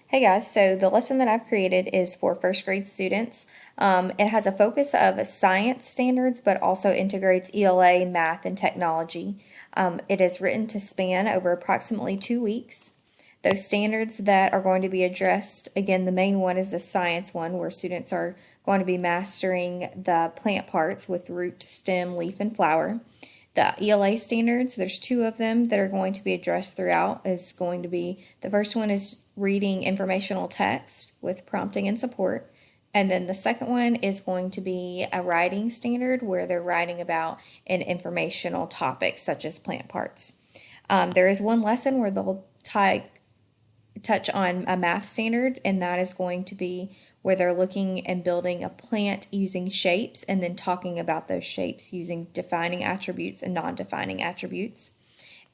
Hey guys, so the lesson that I've created is for first grade students. It has a focus of science standards, but also integrates ELA, math, and technology. It is written to span over approximately 2 weeks. Those standards that are going to be addressed, again, the main one is the science one, where students are going to be mastering the plant parts with root, stem, leaf, and flower. The ELA standards, there's two of them that are going to be addressed throughout. Is going to be the first one is reading informational text with prompting and support. And then the second one is going to be a writing standard where they're writing about an informational topic such as plant parts. There is one lesson where they'll touch on a math standard, and that is going to be where they're looking and building a plant using shapes and then talking about those shapes using defining attributes and non-defining attributes.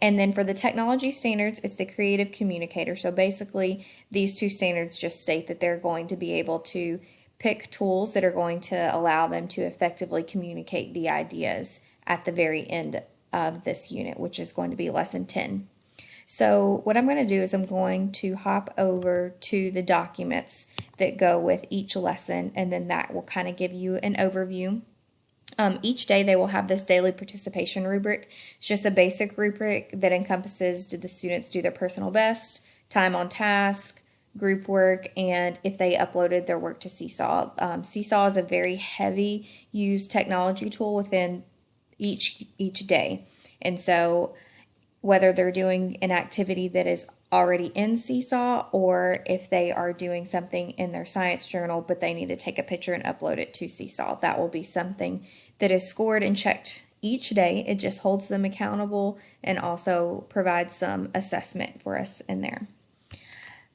And then for the technology standards, it's the creative communicator. So basically, these two standards just state that they're going to be able to pick tools that are going to allow them to effectively communicate the ideas at the very end of this unit, which is going to be lesson 10. So what I'm going to do is I'm going to hop over to the documents that go with each lesson, and then that will kind of give you an overview. Each day they will have this daily participation rubric. It's just a basic rubric that encompasses did the students do their personal best, time on task, group work, and if they uploaded their work to Seesaw. Seesaw is a very heavy used technology tool within each day. And so whether they're doing an activity that is already in Seesaw or if they are doing something in their science journal but they need to take a picture and upload it to Seesaw, that will be something that is scored and checked each day. It just holds them accountable and also provides some assessment for us in there.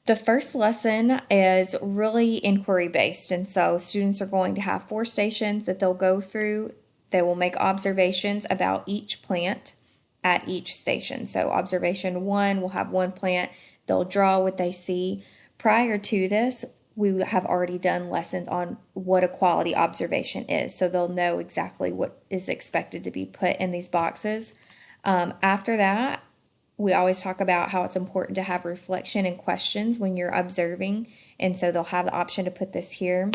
The first lesson is really inquiry based, and so students are going to have 4 stations that they'll go through. They will make observations about each plant at each station. So observation 1 will have one plant. They'll draw what they see. Prior to this, we have already done lessons on what a quality observation is, so they'll know exactly what is expected to be put in these boxes. After that, we always talk about how it's important to have reflection and questions when you're observing, and so they'll have the option to put this here.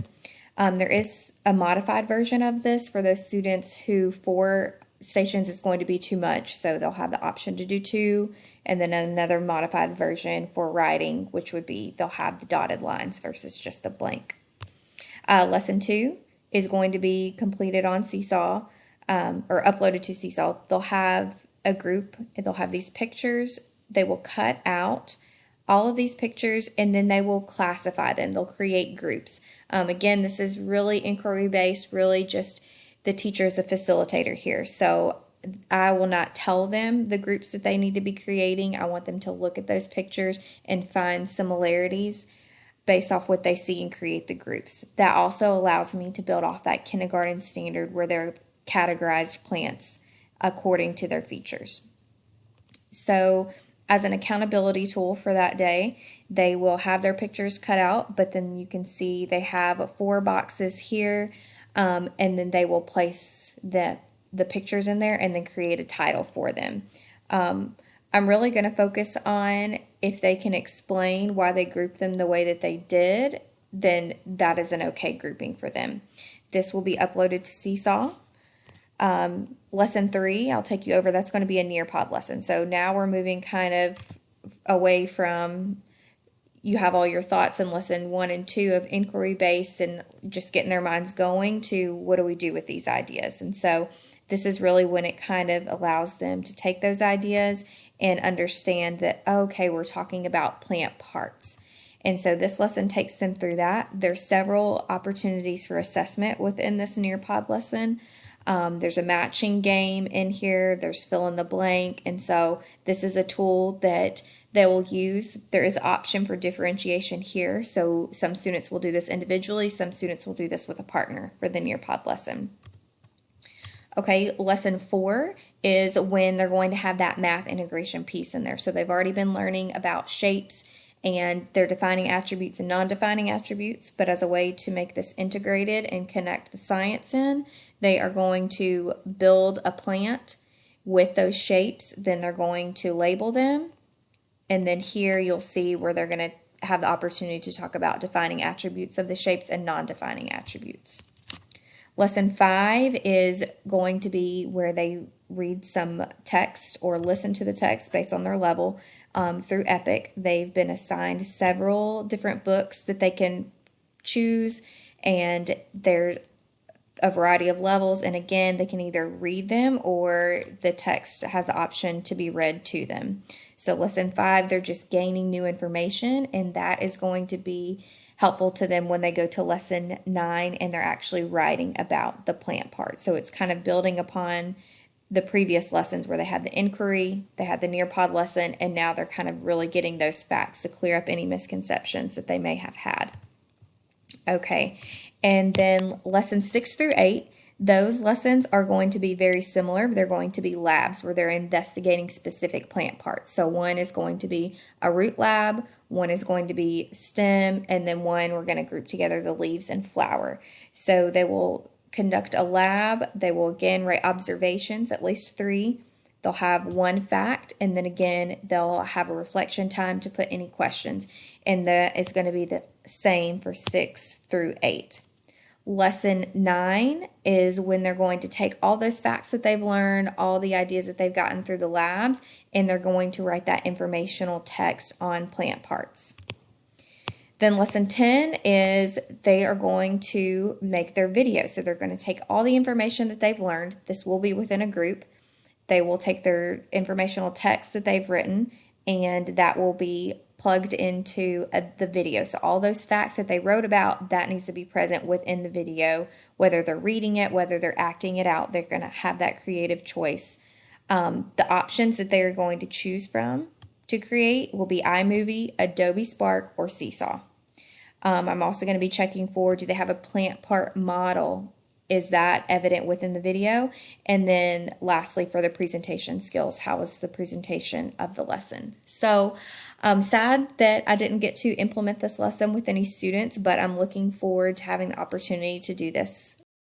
There is a modified version of this for those students who 4 stations is going to be too much, so they'll have the option to do 2, and then another modified version for writing, which would be they'll have the dotted lines versus just the blank. Lesson 2 is going to be completed on Seesaw or uploaded to Seesaw. They'll have a group, they'll have these pictures, they will cut out all of these pictures and then they will classify them. They'll create groups. Again, this is really inquiry based, really just the teacher is a facilitator here. So I will not tell them the groups that they need to be creating. I want them to look at those pictures and find similarities based off what they see and create the groups. That also allows me to build off that kindergarten standard where they're categorized plants according to their features. So as an accountability tool for that day, they will have their pictures cut out, but then you can see they have 4 boxes here. And then they will place the pictures in there and then create a title for them. I'm really going to focus on if they can explain why they grouped them the way that they did, then that is an okay grouping for them. This will be uploaded to Seesaw. Lesson 3, I'll take you over. That's going to be a Nearpod lesson. So now we're moving kind of away from you have all your thoughts in lesson 1 and 2 of inquiry based and just getting their minds going to what do we do with these ideas. And so this is really when it kind of allows them to take those ideas and understand that, okay, we're talking about plant parts. And so this lesson takes them through that. There's several opportunities for assessment within this Nearpod lesson. There's a matching game in here. There's fill in the blank. And so this is a tool that they will use. There is option for differentiation here. So some students will do this individually. Some students will do this with a partner for the Nearpod lesson. Okay, lesson 4 is when they're going to have that math integration piece in there. So they've already been learning about shapes and they're defining attributes and non-defining attributes, but as a way to make this integrated and connect the science in, they are going to build a plant with those shapes, then they're going to label them, and then here you'll see where they're going to have the opportunity to talk about defining attributes of the shapes and non-defining attributes. Lesson 5 is going to be where they read some text or listen to the text based on their level through Epic. They've been assigned several different books that they can choose, and they're a variety of levels. And again, they can either read them or the text has the option to be read to them. So lesson 5, they're just gaining new information, and that is going to be helpful to them when they go to lesson 9 and they're actually writing about the plant part. So it's kind of building upon the previous lessons where they had the inquiry, they had the Nearpod lesson, and now they're kind of really getting those facts to clear up any misconceptions that they may have had. Okay, and then lessons 6 through 8, those lessons are going to be very similar. They're going to be labs where they're investigating specific plant parts. So one is going to be a root lab, one is going to be stem, and then one we're going to group together the leaves and flower. So they will conduct a lab. They will again write observations, at least 3. They'll have one fact, and then again, they'll have a reflection time to put any questions. And that is going to be the same for 6 through 8. Lesson 9 is when they're going to take all those facts that they've learned, all the ideas that they've gotten through the labs, and they're going to write that informational text on plant parts. Then lesson 10 is they are going to make their video. So they're going to take all the information that they've learned. This will be within a group. They will take their informational text that they've written, and that will be plugged into the video. So all those facts that they wrote about, that needs to be present within the video, whether they're reading it, whether they're acting it out. They're going to have that creative choice. The options that they are going to choose from to create will be iMovie, Adobe Spark, or Seesaw. I'm also going to be checking for, do they have a plant part model? Is that evident within the video? And then lastly, for the presentation skills, how was the presentation of the lesson? So I'm sad that I didn't get to implement this lesson with any students, but I'm looking forward to having the opportunity to do this